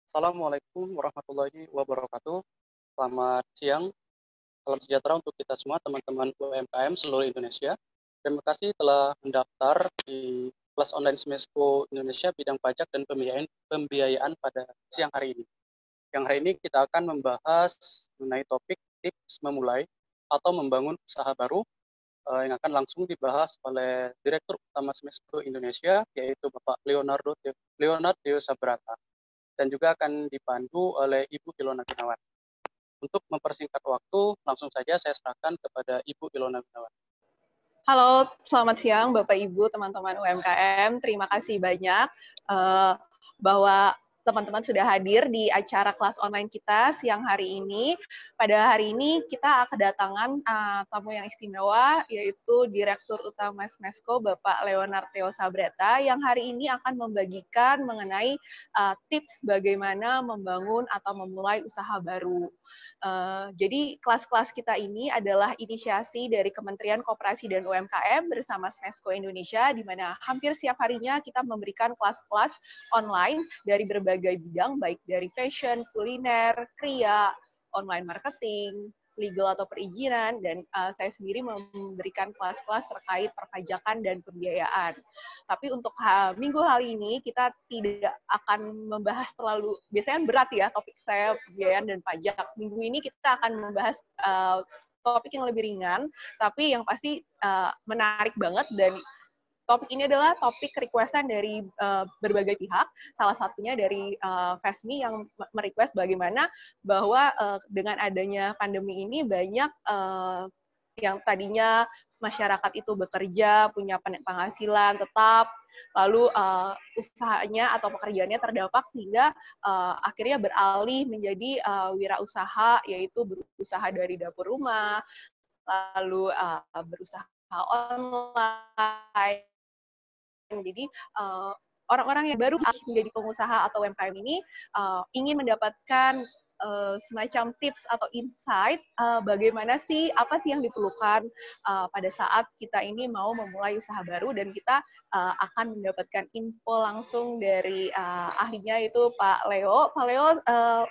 Assalamualaikum warahmatullahi wabarakatuh. Selamat siang, salam sejahtera untuk kita semua teman-teman UMKM seluruh Indonesia. Terima kasih telah mendaftar di kelas online Smesco Indonesia bidang pajak dan pembiayaan pada siang hari ini. Yang hari ini kita akan membahas mengenai topik tips memulai atau membangun usaha baru yang akan langsung dibahas oleh Direktur Utama Smesco Indonesia, yaitu Bapak Leonardo Sabrata, dan juga akan dipandu oleh Ibu Ilona Gunawan. Untuk mempersingkat waktu, langsung saja saya serahkan kepada Ibu Ilona Gunawan. Halo, selamat siang Bapak Ibu, teman-teman UMKM. Terima kasih banyak bahwa teman-teman sudah hadir di acara kelas online kita siang hari ini. Pada hari ini kita kedatangan tamu yang istimewa, yaitu Direktur Utama Smesco, Bapak Leonardo Sabrata, yang hari ini akan membagikan mengenai tips bagaimana membangun atau memulai usaha baru. Jadi kelas-kelas kita ini adalah inisiasi dari Kementerian Koperasi dan UMKM bersama Smesco Indonesia, di mana hampir setiap harinya kita memberikan kelas-kelas online dari berbagai bidang, baik dari fashion, kuliner, kria, online marketing, legal atau perizinan, dan saya sendiri memberikan kelas-kelas terkait perpajakan dan pembiayaan. Tapi untuk minggu hari ini kita tidak akan membahas terlalu, biasanya berat ya topik saya pembiayaan dan pajak. Minggu ini kita akan membahas topik yang lebih ringan, tapi yang pasti menarik banget, dan topik ini adalah topik requestan dari berbagai pihak, salah satunya dari FESMI yang merequest bagaimana bahwa dengan adanya pandemi ini banyak yang tadinya masyarakat itu bekerja, punya penghasilan tetap, lalu usahanya atau pekerjaannya terdampak sehingga akhirnya beralih menjadi wirausaha, yaitu berusaha dari dapur rumah, lalu berusaha online. Jadi orang-orang yang baru menjadi pengusaha atau UMKM ini ingin mendapatkan semacam tips atau insight bagaimana sih, apa sih yang diperlukan pada saat kita ini mau memulai usaha baru, dan kita akan mendapatkan info langsung dari ahlinya, itu Pak Leo. Pak Leo,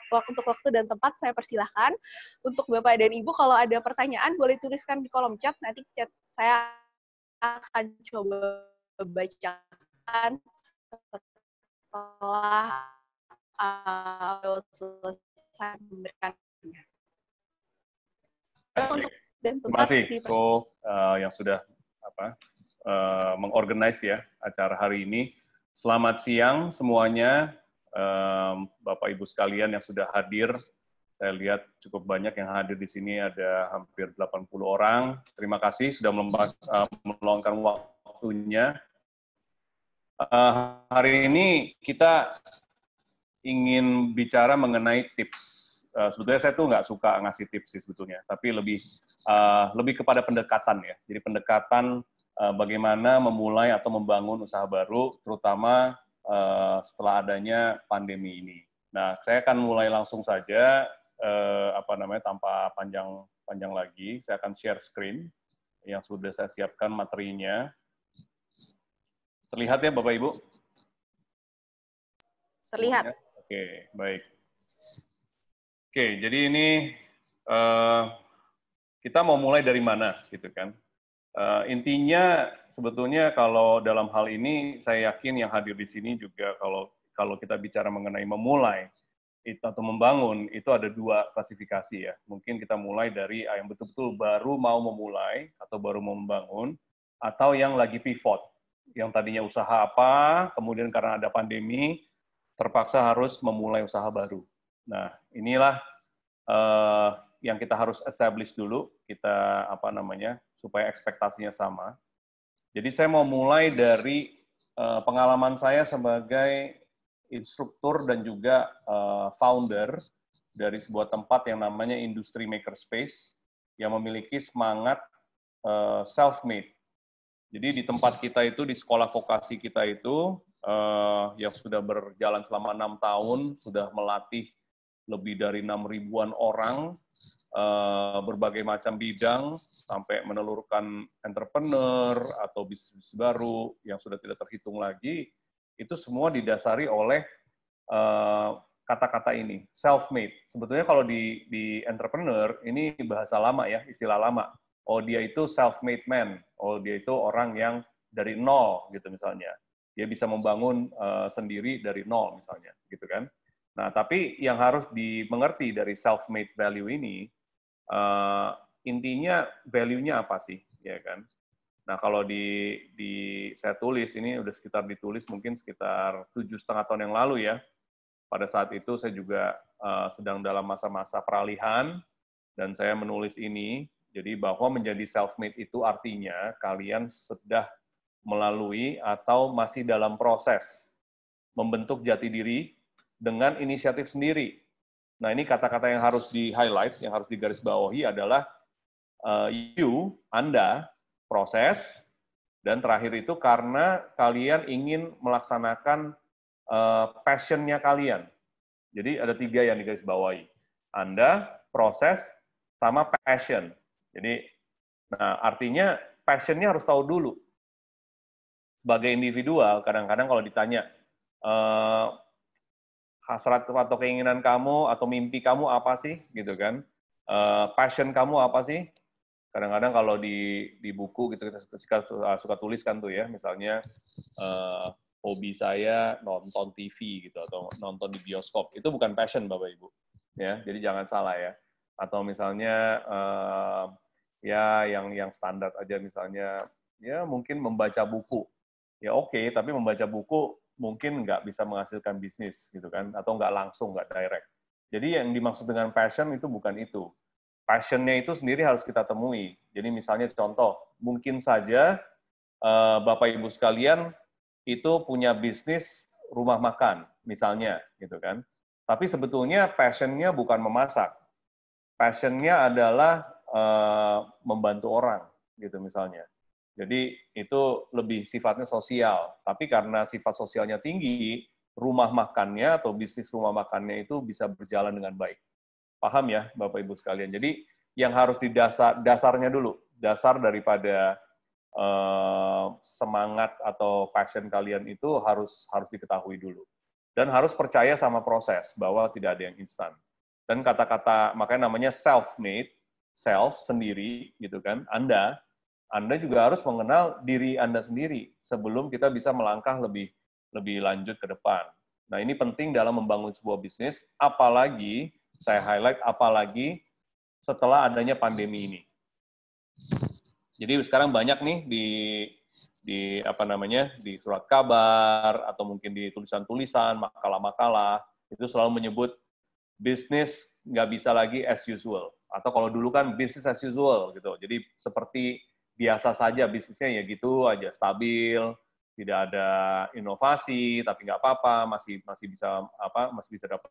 untuk waktu dan tempat saya persilahkan. Untuk Bapak dan Ibu, kalau ada pertanyaan boleh tuliskan di kolom chat, nanti chat saya akan coba bacakan setelah selesai memberikannya. Terima kasih yang sudah mengorganize ya acara hari ini. Selamat siang semuanya, Bapak Ibu sekalian yang sudah hadir. Saya lihat cukup banyak yang hadir di sini, ada hampir 80 orang. Terima kasih sudah meluangkan waktunya. Hari ini kita ingin bicara mengenai tips. Sebetulnya saya tuh nggak suka ngasih tips sih sebetulnya, tapi lebih kepada pendekatan ya. Jadi pendekatan bagaimana memulai atau membangun usaha baru, terutama setelah adanya pandemi ini. Nah, saya akan mulai langsung saja, tanpa panjang lagi. Saya akan share screen yang sudah saya siapkan materinya. Terlihat ya Bapak Ibu? Terlihat. Oke, baik. Oke, jadi ini kita mau mulai dari mana, gitu kan? Intinya sebetulnya kalau dalam hal ini saya yakin yang hadir di sini juga kalau kita bicara mengenai memulai atau membangun itu ada dua klasifikasi ya. Mungkin kita mulai dari yang betul-betul baru mau memulai atau baru mau membangun, atau yang lagi pivot, yang tadinya usaha apa, kemudian karena ada pandemi terpaksa harus memulai usaha baru. Nah, inilah yang kita harus establish dulu, kita supaya ekspektasinya sama. Jadi saya mau mulai dari pengalaman saya sebagai instruktur dan juga founder dari sebuah tempat yang namanya Industri Makerspace yang memiliki semangat self-made. Jadi di tempat kita itu, di sekolah vokasi kita itu, yang sudah berjalan selama 6 tahun, sudah melatih lebih dari 6.000-an orang, berbagai macam bidang, sampai menelurkan entrepreneur atau bisnis baru yang sudah tidak terhitung lagi, itu semua didasari oleh kata-kata ini, self-made. Sebetulnya kalau di entrepreneur, ini bahasa lama ya, istilah lama. Oh, dia itu self-made man. Oh, dia itu orang yang dari nol, gitu misalnya. Dia bisa membangun sendiri dari nol, misalnya. Gitu kan. Nah, tapi yang harus dimengerti dari self-made value ini, intinya value-nya apa sih? Ya kan? Nah, kalau saya tulis, ini udah sekitar ditulis mungkin sekitar 7,5 tahun yang lalu ya. Pada saat itu saya juga sedang dalam masa-masa peralihan, dan saya menulis ini, jadi bahwa menjadi self-made itu artinya kalian sudah melalui atau masih dalam proses membentuk jati diri dengan inisiatif sendiri. Nah, ini kata-kata yang harus di-highlight, yang harus digarisbawahi adalah Anda, proses, dan terakhir itu karena kalian ingin melaksanakan passion-nya kalian. Jadi ada 3 yang digarisbawahi. Anda, proses, sama passion. Jadi, nah artinya passion-nya harus tahu dulu. Sebagai individual, kadang-kadang kalau ditanya, hasrat atau keinginan kamu atau mimpi kamu apa sih, gitu kan? Passion kamu apa sih? Kadang-kadang kalau di buku gitu kita suka tuliskan tuh ya, misalnya hobi saya nonton TV gitu atau nonton di bioskop, itu bukan passion Bapak Ibu, ya. Jadi jangan salah ya. Atau misalnya ya yang standar aja misalnya ya mungkin membaca buku, ya oke, tapi membaca buku mungkin nggak bisa menghasilkan bisnis gitu kan, atau nggak langsung, nggak direct. Jadi yang dimaksud dengan passion itu bukan itu. Passion-nya itu sendiri harus kita temui. Jadi misalnya contoh, mungkin saja Bapak Ibu sekalian itu punya bisnis rumah makan, misalnya, gitu kan. Tapi sebetulnya passion-nya bukan memasak. Passion-nya adalah membantu orang, gitu misalnya. Jadi itu lebih sifatnya sosial. Tapi karena sifat sosialnya tinggi, rumah makannya atau bisnis rumah makannya itu bisa berjalan dengan baik. Paham ya, Bapak Ibu sekalian. Jadi yang harus dasarnya dulu, dasar daripada semangat atau passion kalian itu harus diketahui dulu. Dan harus percaya sama proses, bahwa tidak ada yang instan. Dan kata-kata, makanya namanya self-made, self, sendiri, gitu kan, Anda juga harus mengenal diri Anda sendiri sebelum kita bisa melangkah lebih lanjut ke depan. Nah, ini penting dalam membangun sebuah bisnis, apalagi saya highlight apalagi setelah adanya pandemi ini. Jadi sekarang banyak nih di apa namanya, di surat kabar atau mungkin di tulisan-tulisan, makalah-makalah itu selalu menyebut bisnis nggak bisa lagi as usual, atau kalau dulu kan bisnis as usual gitu. Jadi seperti biasa saja bisnisnya, ya gitu aja, stabil, tidak ada inovasi, tapi nggak apa-apa, masih bisa dapat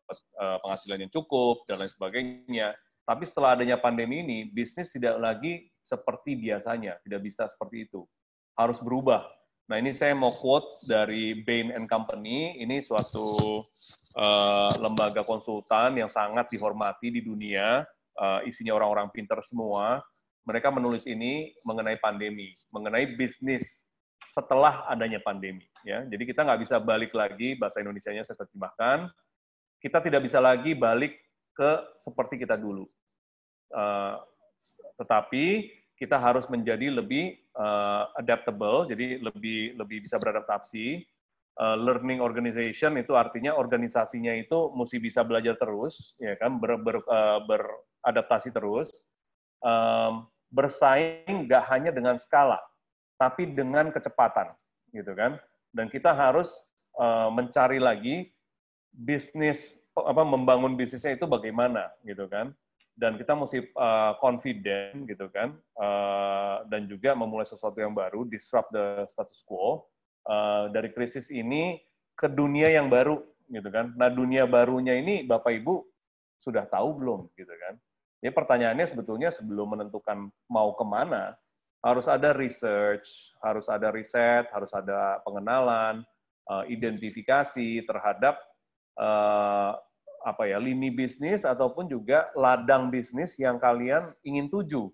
penghasilan yang cukup dan lain sebagainya. Tapi setelah adanya pandemi ini, bisnis tidak lagi seperti biasanya, tidak bisa seperti itu, harus berubah. Nah, ini saya mau quote dari Bain & Company, ini suatu lembaga konsultan yang sangat dihormati di dunia, isinya orang-orang pintar semua. Mereka menulis ini mengenai pandemi, mengenai bisnis setelah adanya pandemi. Ya. Jadi kita nggak bisa balik lagi, bahasa Indonesianya saya terjemahkan, kita tidak bisa lagi balik ke seperti kita dulu. Tetapi kita harus menjadi lebih adaptable, jadi lebih bisa beradaptasi. Learning organization itu artinya organisasinya itu mesti bisa belajar terus, ya kan, beradaptasi terus, bersaing nggak hanya dengan skala, tapi dengan kecepatan, gitu kan. Dan kita harus mencari lagi bisnis, membangun bisnisnya itu bagaimana, gitu kan. Dan kita mesti confident, gitu kan, dan juga memulai sesuatu yang baru, disrupt the status quo, dari krisis ini ke dunia yang baru, gitu kan. Nah, dunia barunya ini Bapak Ibu sudah tahu belum, gitu kan. Jadi pertanyaannya sebetulnya sebelum menentukan mau kemana, harus ada research, harus ada riset, harus ada pengenalan, identifikasi terhadap lini bisnis ataupun juga ladang bisnis yang kalian ingin tuju.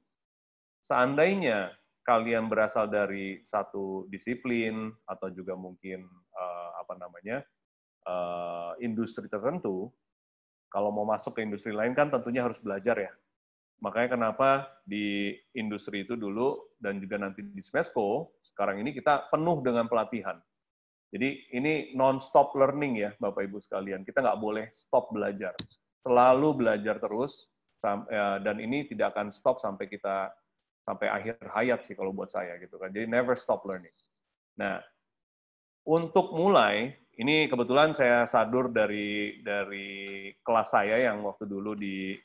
Seandainya kalian berasal dari satu disiplin atau juga mungkin industri tertentu, Kalau mau masuk ke industri lain kan tentunya harus belajar ya. Makanya kenapa di industri itu dulu dan juga nanti di Smesco, sekarang ini kita penuh dengan pelatihan. Jadi ini non-stop learning ya Bapak Ibu sekalian. Kita nggak boleh stop belajar. Selalu belajar terus, dan ini tidak akan stop sampai akhir hayat sih kalau buat saya gitu kan. Jadi never stop learning. Nah, untuk mulai, ini kebetulan saya sadur dari kelas saya yang waktu dulu di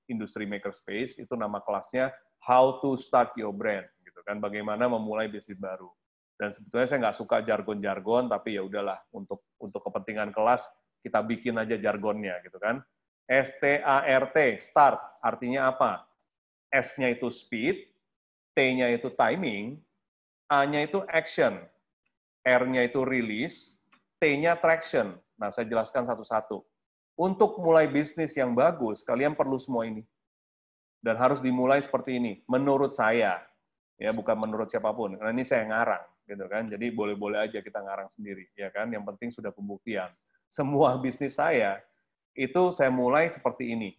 Industry Makerspace, itu nama kelasnya How to Start Your Brand, gitu kan, bagaimana memulai bisnis baru. Dan sebetulnya saya nggak suka jargon-jargon, tapi ya udahlah, untuk kepentingan kelas, kita bikin aja jargonnya, gitu kan. START, start, artinya apa? S-nya itu speed, T-nya itu timing, A-nya itu action, R-nya itu release, T-nya traction. Nah, saya jelaskan satu-satu. Untuk mulai bisnis yang bagus, kalian perlu semua ini. Dan harus dimulai seperti ini, menurut saya. Ya, bukan menurut siapapun. Karena ini saya ngarang, gitu kan. Jadi boleh-boleh aja kita ngarang sendiri, ya kan. Yang penting sudah pembuktian. Semua bisnis saya, itu saya mulai seperti ini.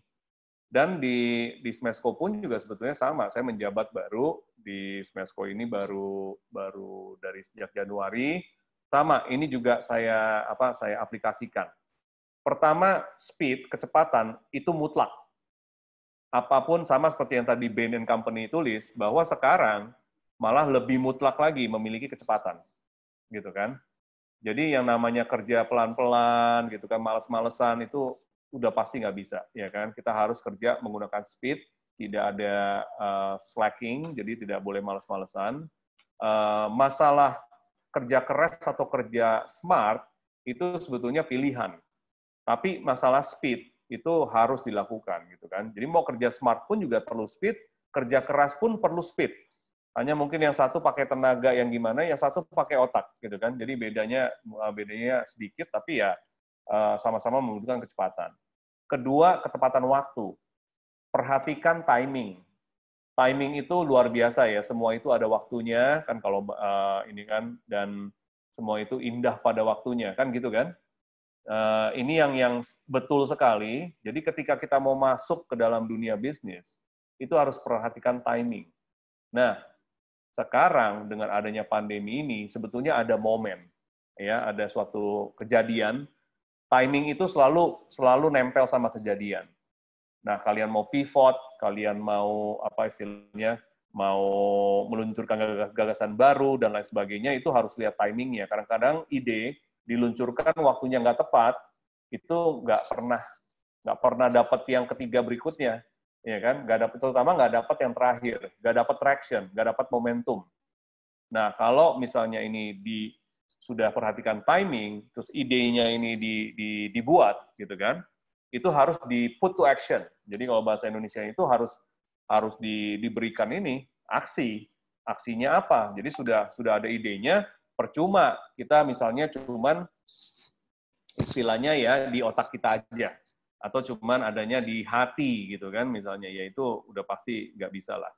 Dan di Smesco pun juga sebetulnya sama. Saya menjabat baru, di Smesco ini baru dari sejak Januari. Sama, ini juga saya aplikasikan. Pertama, speed, kecepatan, itu mutlak. Apapun sama seperti yang tadi Bain & Company tulis, bahwa sekarang malah lebih mutlak lagi memiliki kecepatan. Gitu kan. Jadi yang namanya kerja pelan-pelan, gitu kan, males-malesan, itu udah pasti nggak bisa. Ya kan? Kita harus kerja menggunakan speed, tidak ada slacking, jadi tidak boleh males-malesan. Masalah kerja keras atau kerja smart, itu sebetulnya pilihan. Tapi masalah speed, itu harus dilakukan gitu kan. Jadi mau kerja smart pun juga perlu speed, kerja keras pun perlu speed. Hanya mungkin yang satu pakai tenaga yang gimana, yang satu pakai otak gitu kan. Jadi bedanya sedikit, tapi ya sama-sama membutuhkan kecepatan. Kedua, ketepatan waktu. Perhatikan timing. Timing itu luar biasa ya. Semua itu ada waktunya kan kalau ini kan, dan semua itu indah pada waktunya kan gitu kan. Ini yang betul sekali. Jadi ketika kita mau masuk ke dalam dunia bisnis, itu harus perhatikan timing. Nah, sekarang dengan adanya pandemi ini, sebetulnya ada momen, ya, ada suatu kejadian. Timing itu selalu nempel sama kejadian. Nah, kalian mau pivot, kalian mau mau meluncurkan gagasan baru dan lain sebagainya, itu harus lihat timingnya. Kadang-kadang ide diluncurkan waktunya nggak tepat, itu nggak pernah dapat yang ketiga berikutnya, ya kan? Terutama nggak dapat yang terakhir, nggak dapat traction, nggak dapat momentum. Nah, kalau misalnya ini sudah perhatikan timing, terus idenya ini dibuat, gitu kan? Itu harus di put to action. Jadi kalau bahasa Indonesia itu harus diberikan ini aksi. Aksinya apa? Jadi sudah ada idenya. Percuma kita misalnya cuman istilahnya ya di otak kita aja, atau cuman adanya di hati gitu kan misalnya, ya itu udah pasti nggak bisa lah.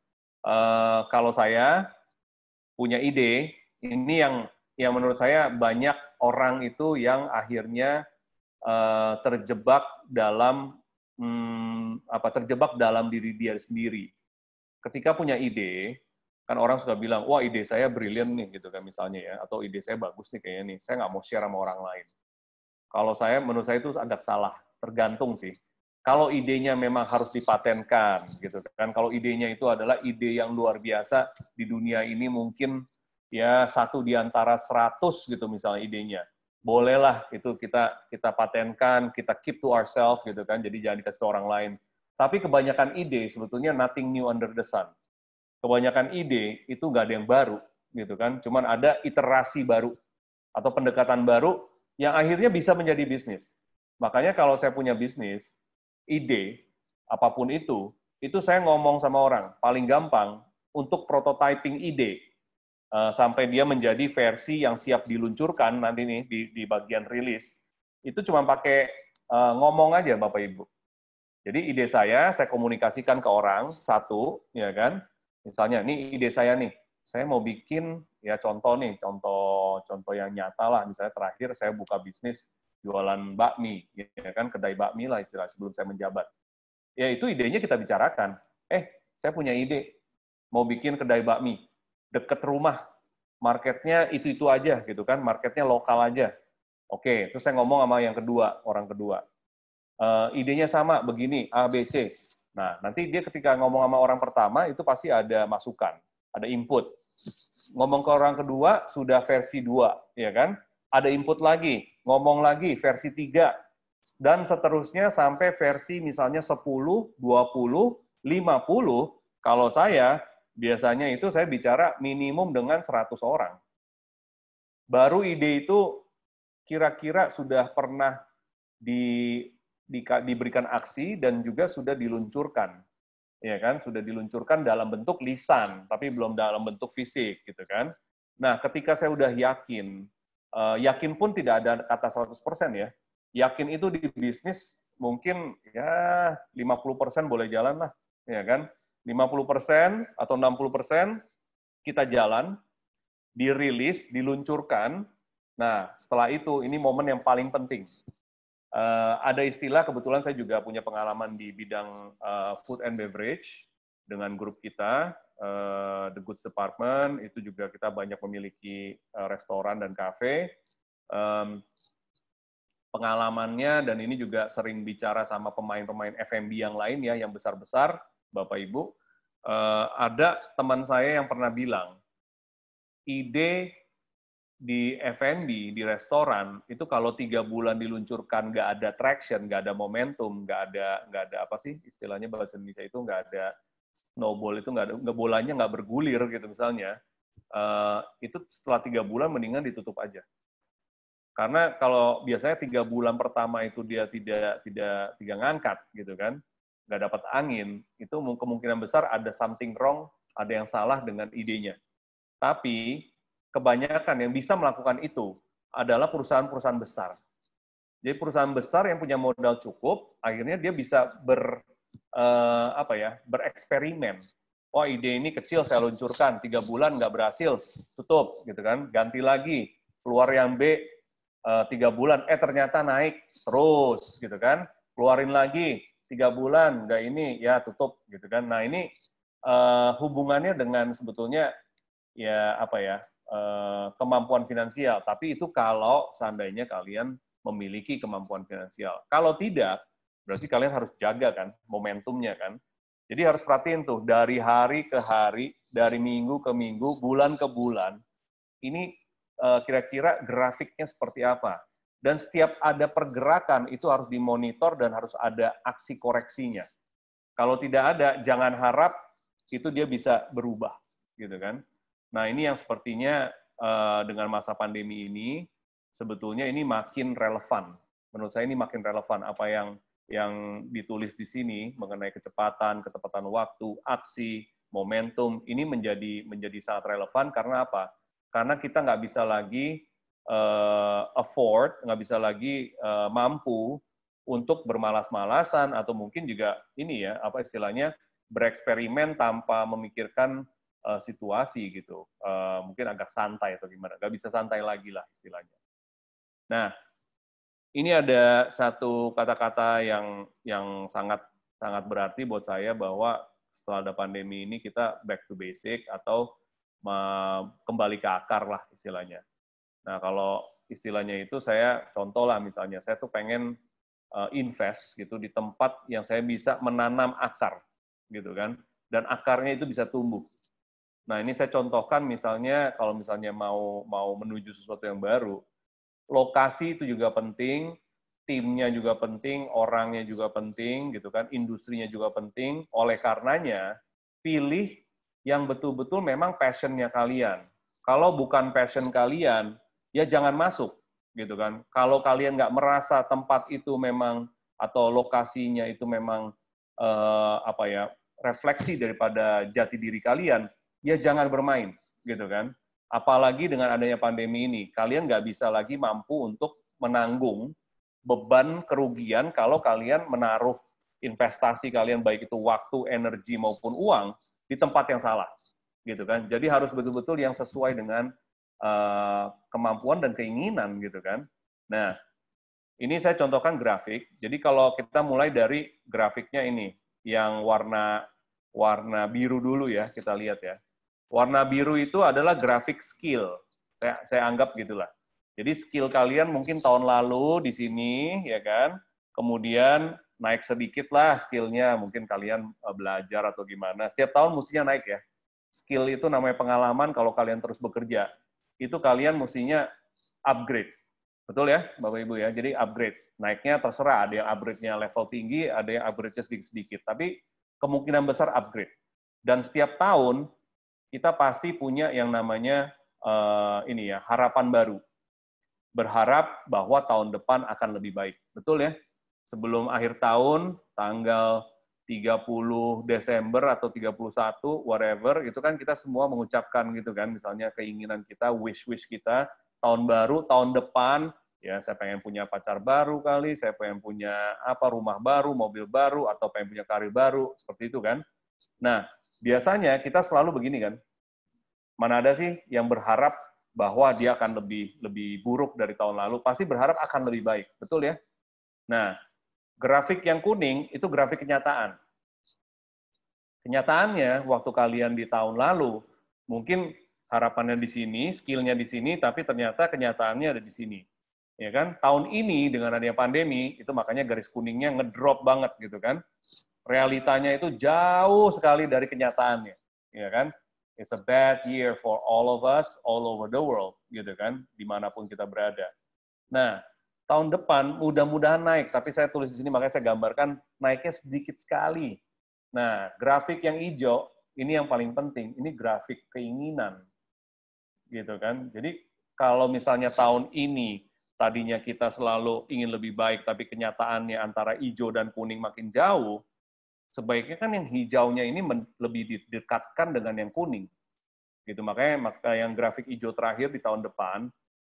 Kalau saya punya ide, ini yang menurut saya banyak orang itu yang akhirnya terjebak dalam diri dia sendiri. Ketika punya ide, kan orang suka bilang, wah ide saya brilian nih, gitu kan misalnya ya, atau ide saya bagus nih kayaknya nih, saya nggak mau share sama orang lain. Kalau menurut saya itu agak salah, tergantung sih. Kalau idenya memang harus dipatenkan, gitu kan. Kalau idenya itu adalah ide yang luar biasa di dunia ini, mungkin ya 1 di antara 100 gitu misalnya idenya. Bolehlah itu kita patenkan, kita keep to ourselves gitu kan. Jadi jangan dikasih ke orang lain. Tapi kebanyakan ide sebetulnya nothing new under the sun. Kebanyakan ide itu nggak ada yang baru, gitu kan. Cuman ada iterasi baru atau pendekatan baru yang akhirnya bisa menjadi bisnis. Makanya kalau saya punya bisnis, ide apapun itu saya ngomong sama orang. Paling gampang untuk prototyping ide sampai dia menjadi versi yang siap diluncurkan nanti nih di bagian rilis. Itu cuma pakai ngomong aja Bapak Ibu. Jadi ide saya komunikasikan ke orang satu, ya kan? Misalnya, nih ide saya nih, saya mau bikin ya contoh yang nyata lah. Misalnya terakhir saya buka bisnis jualan bakmi, ya kan, kedai bakmi lah istilah sebelum saya menjabat. Ya itu idenya kita bicarakan. Saya punya ide, mau bikin kedai bakmi, deket rumah, marketnya itu aja gitu kan, marketnya lokal aja. Oke, terus saya ngomong sama yang kedua, orang kedua. Idenya sama, begini, A, B, C. Nah, nanti dia ketika ngomong sama orang pertama, itu pasti ada masukan, ada input. Ngomong ke orang kedua, sudah versi 2, ya kan? Ada input lagi, ngomong lagi, versi 3, dan seterusnya sampai versi misalnya 10, 20, 50, kalau saya, biasanya itu saya bicara minimum dengan 100 orang. Baru ide itu kira-kira sudah pernah diberikan aksi dan juga sudah diluncurkan. Ya kan, sudah diluncurkan dalam bentuk lisan, tapi belum dalam bentuk fisik, gitu kan. Nah, ketika saya udah yakin, yakin pun tidak ada kata 100% ya, yakin itu di bisnis mungkin ya 50% boleh jalan lah, ya kan. 50% atau 60% kita jalan, dirilis, diluncurkan. Nah, setelah itu, ini momen yang paling penting. Ada istilah, kebetulan saya juga punya pengalaman di bidang food and beverage dengan grup kita, The Goods Department, itu juga kita banyak memiliki restoran dan kafe. Pengalamannya, dan ini juga sering bicara sama pemain-pemain F&B yang lain ya, yang besar-besar, Bapak Ibu, ada teman saya yang pernah bilang, ide di F&B, di restoran, itu kalau 3 bulan diluncurkan nggak ada traction, nggak ada momentum, nggak ada apa sih istilahnya bahasa Indonesia itu, nggak ada snowball, itu nggak bolanya nggak bergulir gitu misalnya, itu setelah 3 bulan mendingan ditutup aja. Karena kalau biasanya 3 bulan pertama itu dia tidak ngangkat gitu kan, nggak dapat angin, itu kemungkinan besar ada something wrong, ada yang salah dengan idenya. Tapi kebanyakan yang bisa melakukan itu adalah perusahaan-perusahaan besar. Jadi perusahaan besar yang punya modal cukup, akhirnya dia bisa bereksperimen. Oh, ide ini kecil saya luncurkan, 3 bulan nggak berhasil, tutup, gitu kan? Ganti lagi, keluar yang B, 3 bulan, ternyata naik terus, gitu kan? Keluarin lagi, 3 bulan, nggak ini, ya tutup, gitu kan? Nah ini hubungannya dengan sebetulnya ya kemampuan finansial, tapi itu kalau seandainya kalian memiliki kemampuan finansial. Kalau tidak, berarti kalian harus jaga kan momentumnya kan. Jadi harus perhatiin tuh dari hari ke hari, dari minggu ke minggu, bulan ke bulan, ini kira-kira grafiknya seperti apa. Dan setiap ada pergerakan itu harus dimonitor dan harus ada aksi koreksinya. Kalau tidak ada, jangan harap itu dia bisa berubah, gitu kan. Nah, ini yang sepertinya dengan masa pandemi ini, sebetulnya ini makin relevan. Menurut saya ini makin relevan apa yang ditulis di sini mengenai kecepatan, ketepatan waktu, aksi, momentum, ini menjadi sangat relevan karena apa? Karena kita nggak bisa lagi nggak bisa lagi mampu untuk bermalas-malasan atau mungkin juga ini ya, apa istilahnya, bereksperimen tanpa memikirkan situasi gitu, mungkin agak santai atau gimana, nggak bisa santai lagi lah istilahnya. Nah, ini ada satu kata-kata yang sangat berarti buat saya bahwa setelah ada pandemi ini kita back to basic atau kembali ke akar lah istilahnya. Nah, kalau istilahnya itu saya contoh lah misalnya, saya tuh pengen invest gitu di tempat yang saya bisa menanam akar gitu kan, dan akarnya itu bisa tumbuh. Nah, ini saya contohkan misalnya kalau misalnya mau menuju sesuatu yang baru, lokasi itu juga penting, timnya juga penting, orangnya juga penting, gitu kan, industrinya juga penting. Oleh karenanya, pilih yang betul-betul memang passion-nya kalian. Kalau bukan passion kalian, ya jangan masuk, gitu kan. Kalau kalian nggak merasa tempat itu memang atau lokasinya itu memang refleksi daripada jati diri kalian, ya jangan bermain, gitu kan. Apalagi dengan adanya pandemi ini, kalian nggak bisa lagi mampu untuk menanggung beban kerugian kalau kalian menaruh investasi kalian, baik itu waktu, energi, maupun uang, di tempat yang salah, gitu kan. Jadi harus betul-betul yang sesuai dengan kemampuan dan keinginan, gitu kan. Nah, Ini saya contohkan grafik. Jadi kalau kita mulai dari grafiknya ini, yang warna biru dulu ya, kita lihat ya. Warna biru itu adalah grafik skill. Saya anggap gitulah. Jadi skill kalian mungkin tahun lalu di sini, ya kan? Kemudian naik sedikit lah skillnya, mungkin kalian belajar atau gimana. Setiap tahun mestinya naik ya. Skill itu namanya pengalaman, kalau kalian terus bekerja, itu kalian mestinya upgrade. Betul ya, Bapak Ibu ya? Jadi upgrade. Naiknya terserah, ada yang upgrade-nya level tinggi, ada yang upgrade-nya sedikit-sedikit. Tapi kemungkinan besar upgrade. Dan setiap tahun, kita pasti punya yang namanya ini ya, harapan baru. Berharap bahwa tahun depan akan lebih baik. Betul ya? Sebelum akhir tahun, tanggal 30 Desember atau 31, whatever, itu kan kita semua mengucapkan gitu kan, misalnya keinginan kita, wish-wish kita, tahun baru, tahun depan, ya saya pengen punya pacar baru kali, saya pengen punya rumah baru, mobil baru, atau pengen punya karir baru, seperti itu kan. Nah, biasanya kita selalu begini kan, mana ada sih yang berharap bahwa dia akan lebih buruk dari tahun lalu, pasti berharap akan lebih baik, betul ya? Nah, grafik yang kuning itu grafik kenyataan. Kenyataannya, waktu kalian di tahun lalu, mungkin harapannya di sini, skillnya di sini, tapi ternyata kenyataannya ada di sini. Ya kan? Tahun ini dengan adanya pandemi, itu makanya garis kuningnya ngedrop banget gitu kan. Realitanya itu jauh sekali dari kenyataannya, ya kan? It's a bad year for all of us, all over the world, gitu kan, dimanapun kita berada. Nah, tahun depan mudah-mudahan naik, tapi saya tulis di sini makanya saya gambarkan naiknya sedikit sekali. Nah, grafik yang hijau ini yang paling penting, ini grafik keinginan, gitu kan. Jadi kalau misalnya tahun ini tadinya kita selalu ingin lebih baik, tapi kenyataannya antara hijau dan kuning makin jauh, sebaiknya kan yang hijaunya ini lebih didekatkan dengan yang kuning. Gitu. Makanya yang grafik hijau terakhir di tahun depan,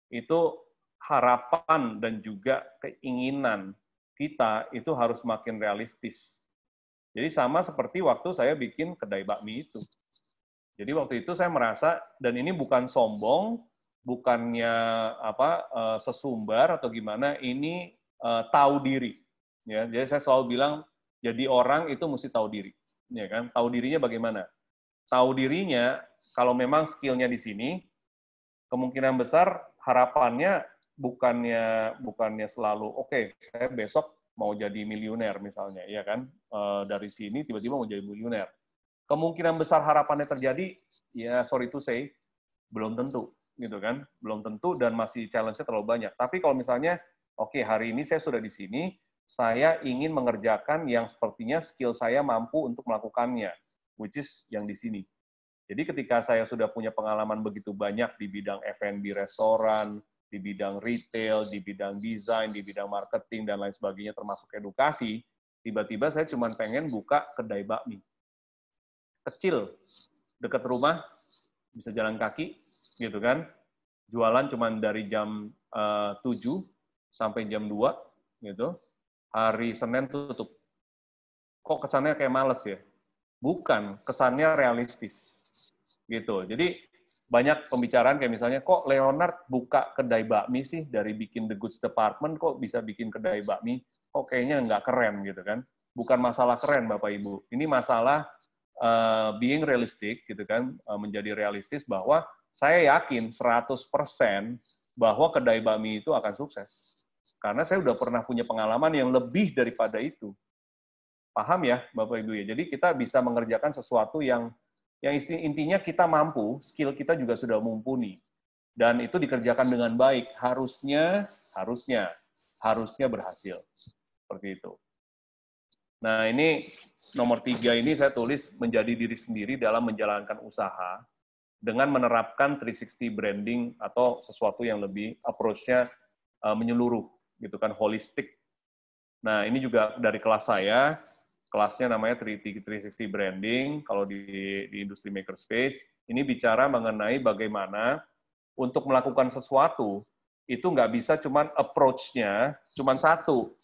itu harapan dan juga keinginan kita itu harus makin realistis. Jadi sama seperti waktu saya bikin kedai bakmi itu. Jadi waktu itu saya merasa, dan ini bukan sombong, bukannya sesumbar atau gimana, ini tahu diri. Ya, jadi saya selalu bilang, jadi orang itu mesti tahu diri. Ya kan? Tahu dirinya bagaimana? Tahu dirinya, kalau memang skillnya di sini, kemungkinan besar harapannya bukannya selalu, oke, saya besok mau jadi miliuner misalnya, ya kan? Dari sini tiba-tiba mau jadi miliuner. Kemungkinan besar harapannya terjadi, ya sorry to say, belum tentu, gitu kan? Belum tentu dan masih challenge-nya terlalu banyak. Tapi kalau misalnya, oke, hari ini saya sudah di sini, saya ingin mengerjakan yang sepertinya skill saya mampu untuk melakukannya, which is yang di sini. Jadi ketika saya sudah punya pengalaman begitu banyak di bidang F&B restoran, di bidang retail, di bidang desain, di bidang marketing, dan lain sebagainya, termasuk edukasi, tiba-tiba saya cuma pengen buka kedai bakmi. Kecil, dekat rumah, bisa jalan kaki, gitu kan. Jualan cuma dari jam 7 sampai jam 2, gitu. Hari Senin tutup. Kok kesannya kayak males ya? Bukan, kesannya realistis. Gitu. Jadi banyak pembicaraan kayak misalnya, kok Leonard buka kedai bakmi sih, dari bikin The Goods Department kok bisa bikin kedai bakmi, kok kayaknya nggak keren gitu kan. Bukan masalah keren Bapak Ibu, ini masalah being realistic gitu kan, menjadi realistis bahwa saya yakin 100% bahwa kedai bakmi itu akan sukses. Karena saya udah pernah punya pengalaman yang lebih daripada itu. Paham ya Bapak Ibu ya? Jadi kita bisa mengerjakan sesuatu yang intinya kita mampu, skill kita juga sudah mumpuni. Dan itu dikerjakan dengan baik, harusnya berhasil. Seperti itu. Nah, ini nomor 3 ini saya tulis menjadi diri sendiri dalam menjalankan usaha dengan menerapkan 360 branding atau sesuatu yang lebih approach-nya menyeluruh, gitu kan, holistik. Nah, ini juga dari kelas saya, kelasnya namanya 360 branding, kalau di industri makerspace, ini bicara mengenai bagaimana untuk melakukan sesuatu, itu nggak bisa cuman approach-nya, cuman satu.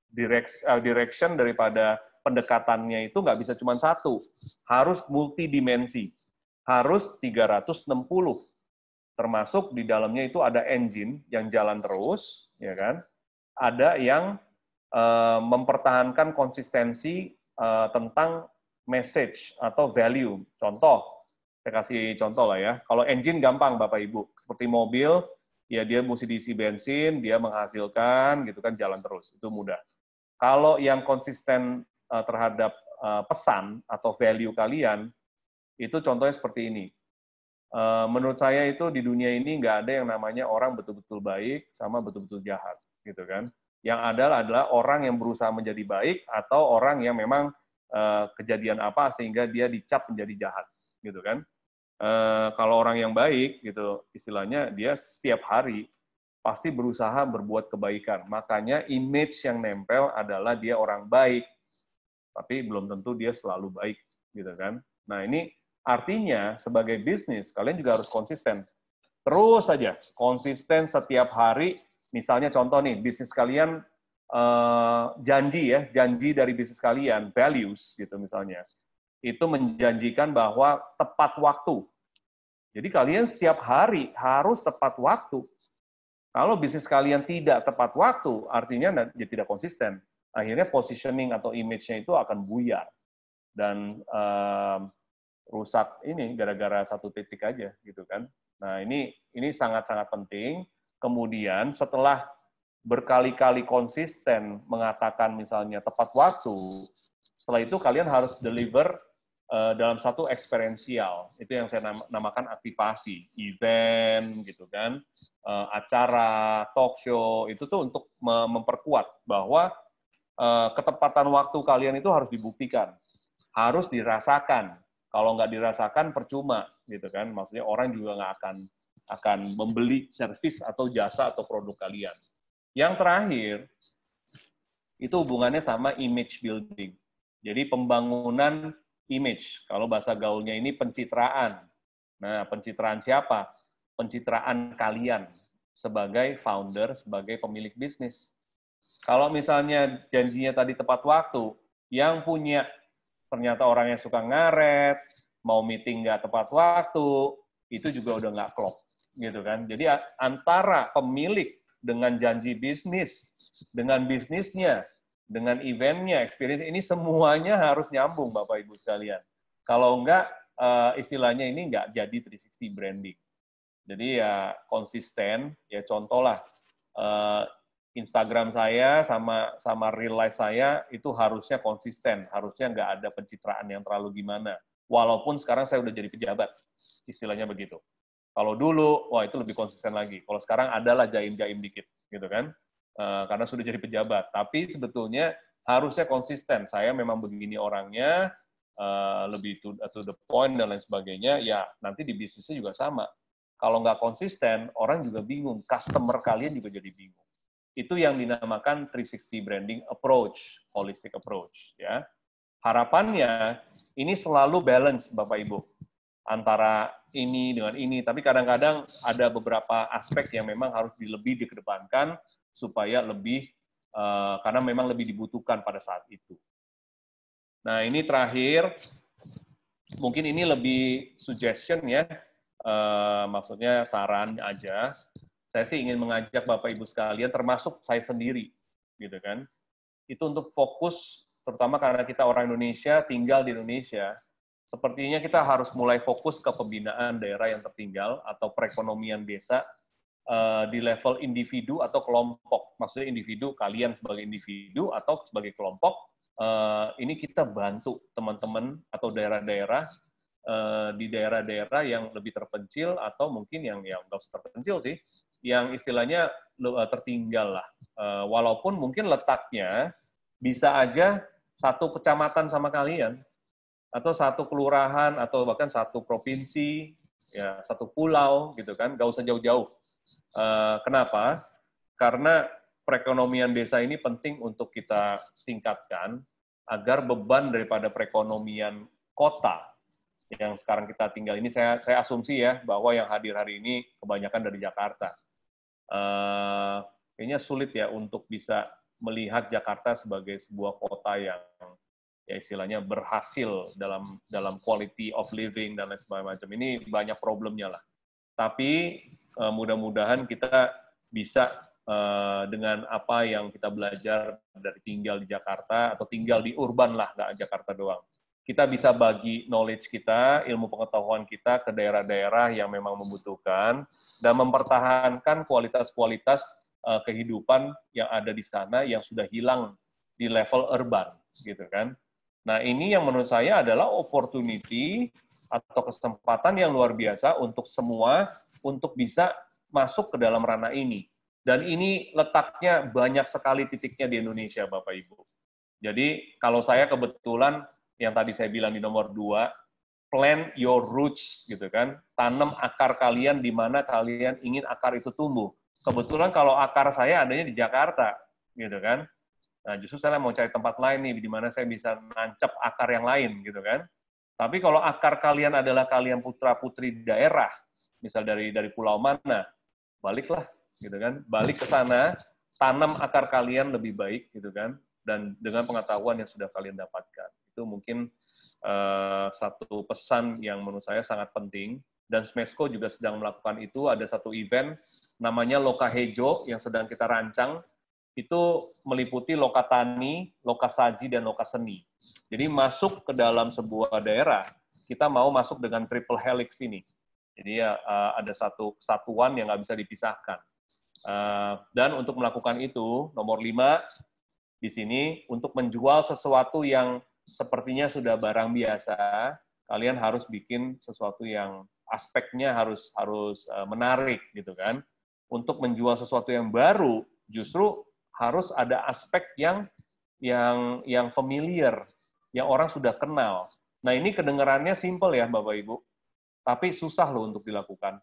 Direction daripada pendekatannya itu nggak bisa cuma satu, harus multidimensi, harus 360, termasuk di dalamnya itu ada engine yang jalan terus, ya kan? ada yang mempertahankan konsistensi tentang message atau value. Contoh, saya kasih contoh lah ya. Kalau engine gampang Bapak Ibu, seperti mobil, ya dia mesti diisi bensin, dia menghasilkan gitu kan, jalan terus, itu mudah. Kalau yang konsisten terhadap pesan atau value kalian, itu contohnya seperti ini. Menurut saya itu di dunia ini nggak ada yang namanya orang betul-betul baik sama betul-betul jahat, gitu kan. Yang ada adalah orang yang berusaha menjadi baik atau orang yang memang kejadian apa sehingga dia dicap menjadi jahat, gitu kan. Kalau orang yang baik, gitu, istilahnya dia setiap hari pasti berusaha berbuat kebaikan. Makanya image yang nempel adalah dia orang baik, tapi belum tentu dia selalu baik, gitu kan. Nah ini artinya sebagai bisnis kalian juga harus konsisten. Terus saja konsisten setiap hari. Misalnya contoh nih, bisnis kalian janji dari bisnis kalian, values gitu misalnya, itu menjanjikan bahwa tepat waktu. Jadi kalian setiap hari harus tepat waktu. Kalau bisnis kalian tidak tepat waktu, artinya dia tidak konsisten. Akhirnya positioning atau image-nya itu akan buyar dan rusak ini gara-gara satu titik aja gitu kan. Nah ini sangat-sangat penting. Kemudian setelah berkali-kali konsisten mengatakan misalnya tepat waktu, setelah itu kalian harus deliver dalam satu eksperiensial. Itu yang saya namakan aktivasi, event gitu kan, acara, talk show, itu tuh untuk memperkuat bahwa ketepatan waktu kalian itu harus dibuktikan, harus dirasakan. Kalau nggak dirasakan percuma gitu kan, maksudnya orang juga nggak akan membeli servis atau jasa atau produk kalian. Yang terakhir, itu hubungannya sama image building. Jadi pembangunan image, kalau bahasa gaulnya ini pencitraan. Nah, pencitraan siapa? Pencitraan kalian sebagai founder, sebagai pemilik bisnis. Kalau misalnya janjinya tadi tepat waktu, yang punya ternyata orang yang suka ngaret, mau meeting nggak tepat waktu, itu juga udah nggak klop, gitu kan. Jadi antara pemilik dengan janji bisnis, dengan bisnisnya, dengan eventnya, experience, ini semuanya harus nyambung, Bapak Ibu sekalian. Kalau enggak, istilahnya ini enggak jadi 360 branding. Jadi ya konsisten, ya contoh lah, Instagram saya sama real life saya itu harusnya konsisten, harusnya enggak ada pencitraan yang terlalu gimana. Walaupun sekarang saya udah jadi pejabat, istilahnya begitu. Kalau dulu, wah itu lebih konsisten lagi. Kalau sekarang adalah jaim-jaim dikit, gitu kan? Karena sudah jadi pejabat. Tapi sebetulnya harusnya konsisten. Saya memang begini orangnya, lebih to the point dan lain sebagainya. Ya nanti di bisnisnya juga sama. Kalau nggak konsisten, orang juga bingung. Customer kalian juga jadi bingung. Itu yang dinamakan 360 branding approach, holistic approach. Ya, harapannya ini selalu balance, Bapak Ibu, antara ini dengan ini, tapi kadang-kadang ada beberapa aspek yang memang harus lebih dikedepankan supaya lebih, karena memang lebih dibutuhkan pada saat itu. Nah ini terakhir, mungkin ini lebih suggestion ya, maksudnya saran aja. Saya sih ingin mengajak Bapak Ibu sekalian, termasuk saya sendiri, gitu kan, itu untuk fokus, terutama karena kita orang Indonesia, tinggal di Indonesia, sepertinya kita harus mulai fokus ke pembinaan daerah yang tertinggal atau perekonomian desa di level individu atau kelompok. Maksudnya individu, kalian sebagai individu atau sebagai kelompok, ini kita bantu teman-teman atau daerah-daerah di daerah-daerah yang lebih terpencil atau mungkin yang nggak usah terpencil sih, yang istilahnya tertinggal lah. Walaupun mungkin letaknya bisa aja satu kecamatan sama kalian, atau satu kelurahan, atau bahkan satu provinsi, ya satu pulau, gitu kan, nggak usah jauh-jauh. Kenapa? Karena perekonomian desa ini penting untuk kita tingkatkan, agar beban daripada perekonomian kota, yang sekarang kita tinggal ini, saya asumsi ya, bahwa yang hadir hari ini kebanyakan dari Jakarta. Kayaknya sulit ya untuk bisa melihat Jakarta sebagai sebuah kota yang ya istilahnya berhasil dalam quality of living dan lain sebagainya. Ini banyak problemnya lah. Tapi mudah-mudahan kita bisa dengan apa yang kita belajar dari tinggal di Jakarta atau tinggal di urban lah, nggak Jakarta doang. Kita bisa bagi knowledge kita, ilmu pengetahuan kita ke daerah-daerah yang memang membutuhkan dan mempertahankan kualitas-kualitas kehidupan yang ada di sana yang sudah hilang di level urban, gitu kan. Nah, ini yang menurut saya adalah opportunity atau kesempatan yang luar biasa untuk semua untuk bisa masuk ke dalam ranah ini. Dan ini letaknya banyak sekali titiknya di Indonesia, Bapak Ibu. Jadi kalau saya kebetulan, yang tadi saya bilang di nomor 2, plant your roots, gitu kan. Tanam akar kalian di mana kalian ingin akar itu tumbuh. Kebetulan kalau akar saya adanya di Jakarta, gitu kan. Nah, justru saya mau cari tempat lain nih, di mana saya bisa nancap akar yang lain, gitu kan. Tapi kalau akar kalian adalah kalian putra-putri daerah, misal dari pulau mana, baliklah, gitu kan, balik ke sana, tanam akar kalian lebih baik, gitu kan, dan dengan pengetahuan yang sudah kalian dapatkan. Itu mungkin satu pesan yang menurut saya sangat penting, dan Smesco juga sedang melakukan itu. Ada satu event namanya Lokahejo yang sedang kita rancang, itu meliputi lokatani, lokasaji, dan lokaseni. Jadi masuk ke dalam sebuah daerah, kita mau masuk dengan triple helix ini. Jadi ya, ada satu kesatuan yang nggak bisa dipisahkan. Dan untuk melakukan itu, nomor 5 di sini, untuk menjual sesuatu yang sepertinya sudah barang biasa, kalian harus bikin sesuatu yang aspeknya harus menarik, gitu kan. Untuk menjual sesuatu yang baru, justru harus ada aspek yang familiar, yang orang sudah kenal. Nah, ini kedengarannya simple ya, Bapak Ibu, tapi susah loh untuk dilakukan.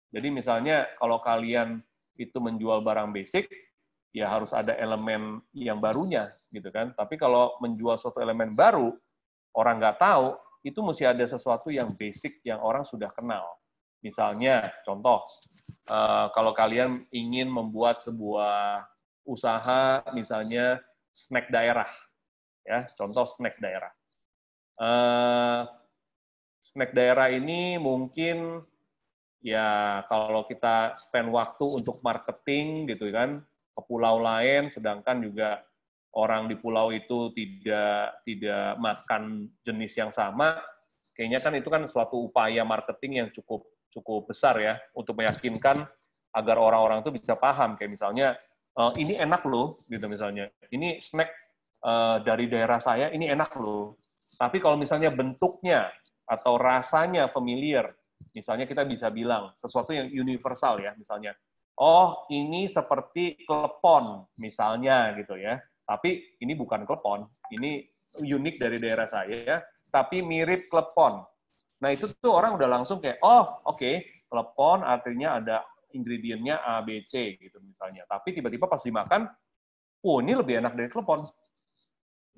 Jadi misalnya kalau kalian itu menjual barang basic, ya harus ada elemen yang barunya, gitu kan. Tapi kalau menjual suatu elemen baru, orang nggak tahu, itu mesti ada sesuatu yang basic yang orang sudah kenal. Misalnya, contoh, kalau kalian ingin membuat sebuah usaha, misalnya snack daerah, ya, contoh snack daerah. Snack daerah ini mungkin ya kalau kita spend waktu untuk marketing gitu kan ke pulau lain, sedangkan juga orang di pulau itu tidak makan jenis yang sama, kayaknya kan itu kan suatu upaya marketing yang cukup besar ya untuk meyakinkan agar orang-orang itu bisa paham, kayak misalnya ini enak loh gitu misalnya, ini snack dari daerah saya ini enak loh. Tapi kalau misalnya bentuknya atau rasanya familiar, misalnya kita bisa bilang sesuatu yang universal ya, misalnya, oh ini seperti klepon misalnya gitu ya, tapi ini bukan klepon, ini unik dari daerah saya, tapi mirip klepon. Nah itu tuh orang udah langsung kayak, oh oke, klepon artinya ada ingredientnya A, B, C gitu misalnya. Tapi tiba-tiba pas dimakan, oh ini lebih enak dari klepon.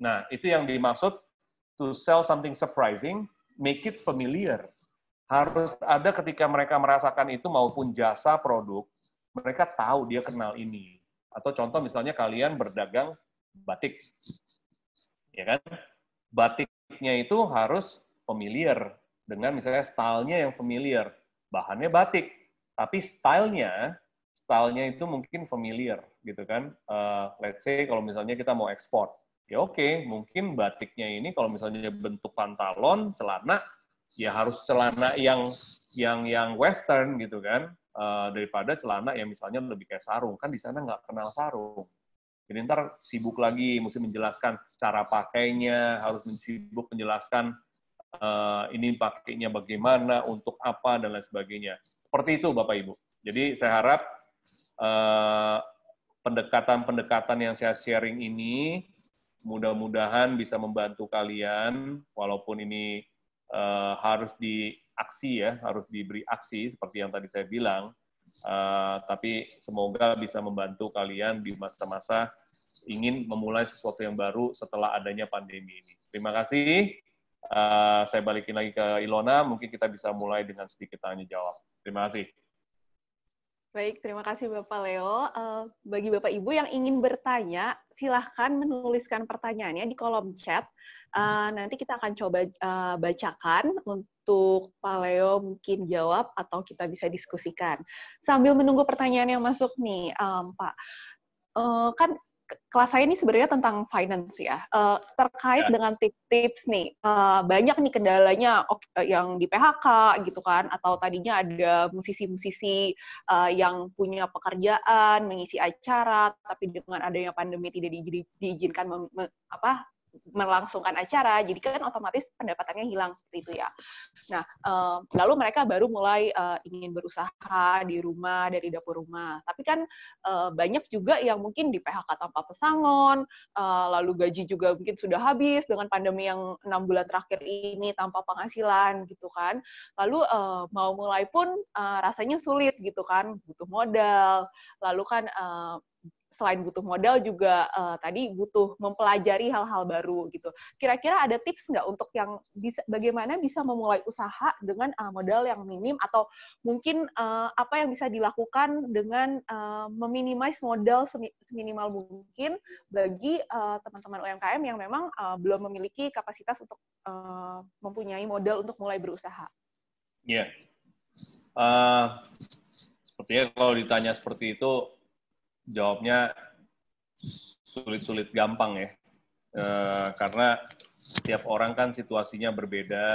Nah itu yang dimaksud to sell something surprising, make it familiar. Harus ada ketika mereka merasakan itu maupun jasa produk, mereka tahu dia kenal ini. Atau contoh misalnya kalian berdagang batik, ya kan? Batiknya itu harus familiar dengan misalnya stylenya yang familiar. Bahannya batik, tapi stylenya itu mungkin familiar, gitu kan? Let's say kalau misalnya kita mau ekspor, ya oke, mungkin batiknya ini kalau misalnya bentuk pantalon, celana, ya harus celana yang western gitu kan, daripada celana yang misalnya lebih kayak sarung, kan di sana nggak kenal sarung. Jadi ntar sibuk lagi, mesti menjelaskan cara pakainya, harus sibuk menjelaskan ini pakainya bagaimana, untuk apa, dan lain sebagainya. Seperti itu Bapak Ibu. Jadi saya harap pendekatan-pendekatan yang saya sharing ini mudah-mudahan bisa membantu kalian, walaupun ini harus diaksi ya, harus diberi aksi seperti yang tadi saya bilang, tapi semoga bisa membantu kalian di masa-masa ingin memulai sesuatu yang baru setelah adanya pandemi ini. Terima kasih. Saya balikin lagi ke Ilona, mungkin kita bisa mulai dengan sedikit tanya jawab. Terima kasih. Baik, terima kasih Bapak Leo. Bagi Bapak Ibu yang ingin bertanya, silahkan menuliskan pertanyaannya di kolom chat. Nanti kita akan coba bacakan untuk Pak Leo mungkin jawab atau kita bisa diskusikan. Sambil menunggu pertanyaan yang masuk nih, Pak. Kan kelas saya ini sebenarnya tentang finance ya. Terkait dengan tips-tips nih, banyak nih kendalanya yang di PHK gitu kan, atau tadinya ada musisi-musisi yang punya pekerjaan, mengisi acara, tapi dengan adanya pandemi tidak diizinkan melangsungkan acara, jadi kan otomatis pendapatannya hilang seperti itu ya. Nah, lalu mereka baru mulai ingin berusaha di rumah, dari dapur rumah. Tapi kan banyak juga yang mungkin di PHK tanpa pesangon, lalu gaji juga mungkin sudah habis dengan pandemi yang 6 bulan terakhir ini tanpa penghasilan gitu kan. Lalu mau mulai pun rasanya sulit gitu kan, butuh modal. Lalu kan selain butuh modal juga tadi butuh mempelajari hal-hal baru gitu. Kira-kira ada tips nggak untuk yang bagaimana bisa memulai usaha dengan modal yang minim, atau mungkin apa yang bisa dilakukan dengan meminimais modal seminimal mungkin bagi teman-teman UMKM yang memang belum memiliki kapasitas untuk mempunyai modal untuk mulai berusaha? Iya. Sepertinya kalau ditanya seperti itu, jawabnya sulit-sulit gampang ya, karena setiap orang kan situasinya berbeda,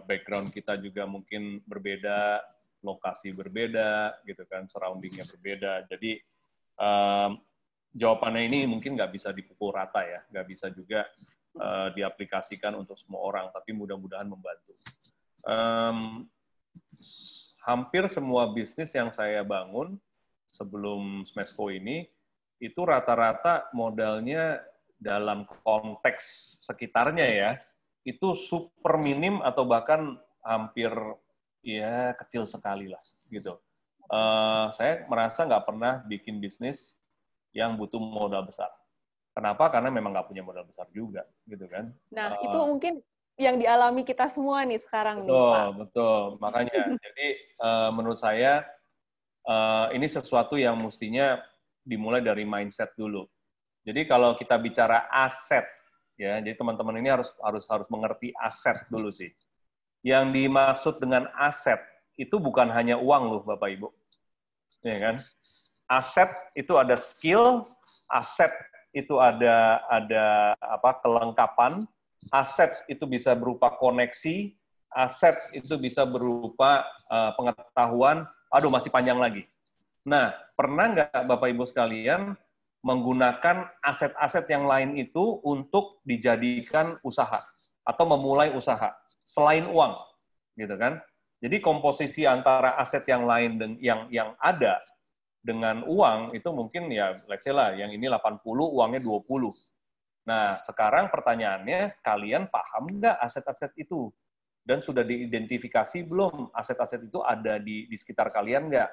background kita juga mungkin berbeda, lokasi berbeda, gitu kan, surroundingnya berbeda. Jadi jawabannya ini mungkin nggak bisa dipukul rata ya, nggak bisa juga diaplikasikan untuk semua orang, tapi mudah-mudahan membantu. Hampir semua bisnis yang saya bangun sebelum Smesco ini, itu rata-rata modalnya dalam konteks sekitarnya ya, itu super minim atau bahkan hampir ya kecil sekali lah gitu. Saya merasa nggak pernah bikin bisnis yang butuh modal besar. Kenapa? Karena memang nggak punya modal besar juga, gitu kan. Nah, itu mungkin yang dialami kita semua nih sekarang nih, Pak. Betul. Makanya, jadi menurut saya, ini sesuatu yang mestinya dimulai dari mindset dulu. Jadi kalau kita bicara aset, ya, jadi teman-teman ini harus mengerti aset dulu sih. Yang dimaksud dengan aset itu bukan hanya uang loh, Bapak Ibu, ya kan? Aset itu ada skill, aset itu ada kelengkapan, aset itu bisa berupa koneksi, aset itu bisa berupa pengetahuan. Aduh, masih panjang lagi. Nah, pernah nggak Bapak Ibu sekalian menggunakan aset-aset yang lain itu untuk dijadikan usaha atau memulai usaha selain uang, gitu kan? Jadi komposisi antara aset yang lain dan yang ada dengan uang itu mungkin ya, let's say lah, yang ini 80, uangnya 20. Nah, sekarang pertanyaannya, kalian paham nggak aset-aset itu? Dan sudah diidentifikasi belum aset-aset itu ada di sekitar kalian nggak?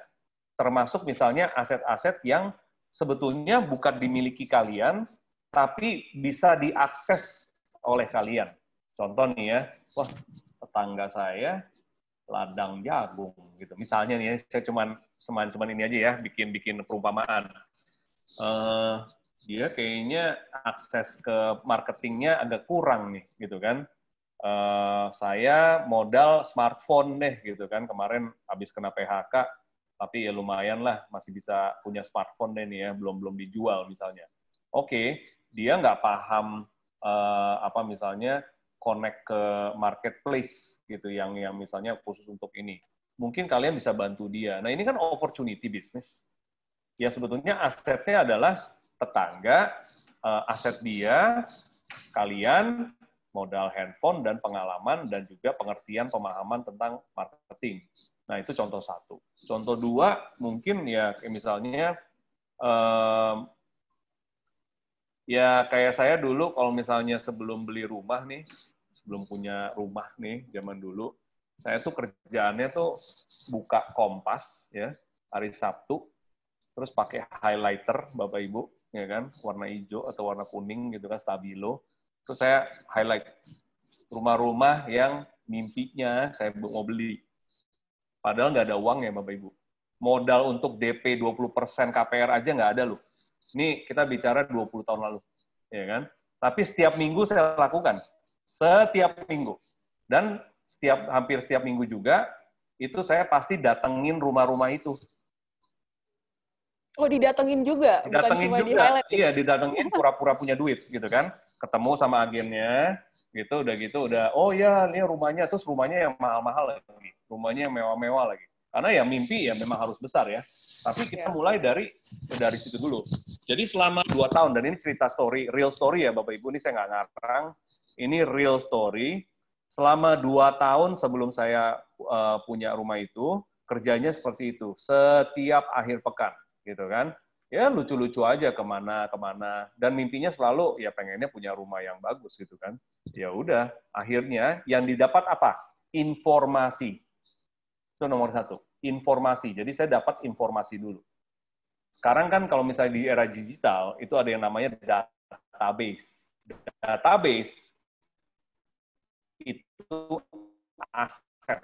Termasuk misalnya aset-aset yang sebetulnya bukan dimiliki kalian, tapi bisa diakses oleh kalian. Contoh nih ya, wah tetangga saya ladang jagung gitu. Misalnya nih, saya cuman ini aja ya, bikin perumpamaan. Dia kayaknya akses ke marketingnya agak kurang nih, gitu kan. Saya modal smartphone deh, gitu kan. Kemarin habis kena PHK, tapi ya lumayan lah, masih bisa punya smartphone deh nih ya, belum dijual misalnya. Oke, dia nggak paham misalnya connect ke marketplace gitu, yang misalnya khusus untuk ini. Mungkin kalian bisa bantu dia. Nah, ini kan opportunity bisnis. Ya sebetulnya asetnya adalah tetangga, aset dia, kalian, modal handphone dan pengalaman, dan juga pengertian pemahaman tentang marketing. Nah, itu contoh satu. Contoh dua, mungkin ya misalnya, ya kayak saya dulu kalau misalnya sebelum beli rumah nih, sebelum punya rumah nih, zaman dulu, saya tuh kerjaannya tuh buka Kompas, ya, hari Sabtu, terus pakai highlighter, Bapak Ibu, ya kan, warna hijau atau warna kuning gitu kan, stabilo. Terus saya highlight rumah-rumah yang mimpinya saya mau beli. Padahal nggak ada uang ya, Bapak Ibu. Modal untuk DP 20% KPR aja nggak ada loh. Ini kita bicara 20 tahun lalu, ya kan? Tapi setiap minggu saya lakukan. Setiap minggu. Dan hampir setiap minggu juga, itu saya pasti datengin rumah-rumah itu. Oh, didatengin juga, bukan Didatengin cuma juga, di-highlight gitu. iya didatengin pura-pura punya duit gitu kan, ketemu sama agennya, gitu, udah, oh ya ini rumahnya, terus rumahnya yang mahal-mahal lagi, rumahnya yang mewah-mewah lagi. Karena ya mimpi ya memang harus besar ya, tapi kita mulai dari situ dulu. Jadi selama 2 tahun, dan ini cerita story, real story ya Bapak Ibu, ini saya nggak ngarang, ini real story. Selama 2 tahun sebelum saya punya rumah itu, kerjanya seperti itu, setiap akhir pekan, gitu kan. Ya lucu-lucu aja kemana, dan mimpinya selalu ya pengennya punya rumah yang bagus gitu kan. Ya udah, akhirnya yang didapat apa? Informasi. Itu nomor 1, informasi. Jadi saya dapat informasi dulu. Sekarang kan kalau misalnya di era digital, itu ada yang namanya database. Database itu aset.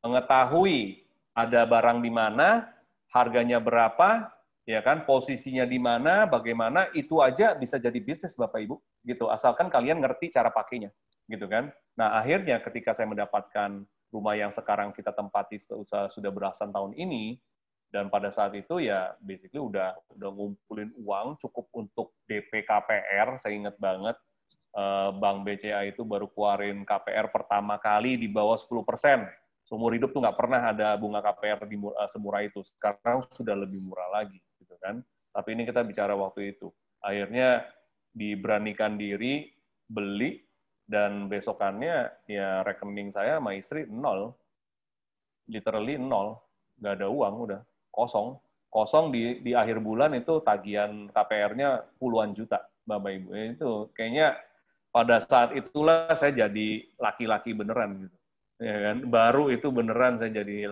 Mengetahui ada barang di mana, harganya berapa, ya kan, posisinya di mana, bagaimana, itu aja bisa jadi bisnis Bapak Ibu, gitu. Asalkan kalian ngerti cara pakainya, gitu kan. Nah, akhirnya ketika saya mendapatkan rumah yang sekarang kita tempati sudah belasan tahun ini, dan pada saat itu ya basically udah ngumpulin uang cukup untuk DP KPR, saya ingat banget, Bank BCA itu baru keluarin KPR pertama kali di bawah 10%. Seumur hidup tuh nggak pernah ada bunga KPR semurah itu. Sekarang sudah lebih murah lagi, gitu kan. Tapi ini kita bicara waktu itu. Akhirnya diberanikan diri, beli, dan besokannya ya rekening saya sama istri 0. Literally 0. Nggak ada uang, udah. Kosong. Kosong di akhir bulan itu tagihan KPR-nya puluhan juta, Bapak Ibu. Itu kayaknya pada saat itulah saya jadi laki-laki beneran gitu. Ya kan? Baru itu beneran saya jadi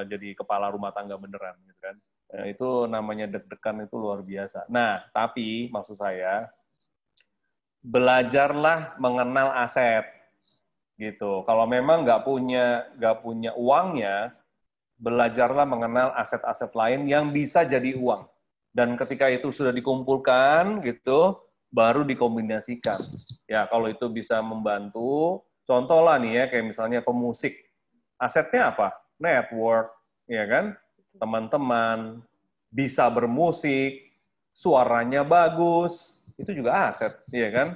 jadi kepala rumah tangga beneran gitu kan. Itu namanya deg-degan itu luar biasa. Nah, tapi maksud saya belajarlah mengenal aset gitu. Kalau memang nggak punya uangnya, belajarlah mengenal aset-aset lain yang bisa jadi uang. Dan ketika itu sudah dikumpulkan gitu, baru dikombinasikan. Ya, kalau itu bisa membantu, contoh lah nih ya, kayak misalnya pemusik. Asetnya apa? Network, ya kan? Teman-teman, bisa bermusik, suaranya bagus, itu juga aset, ya kan?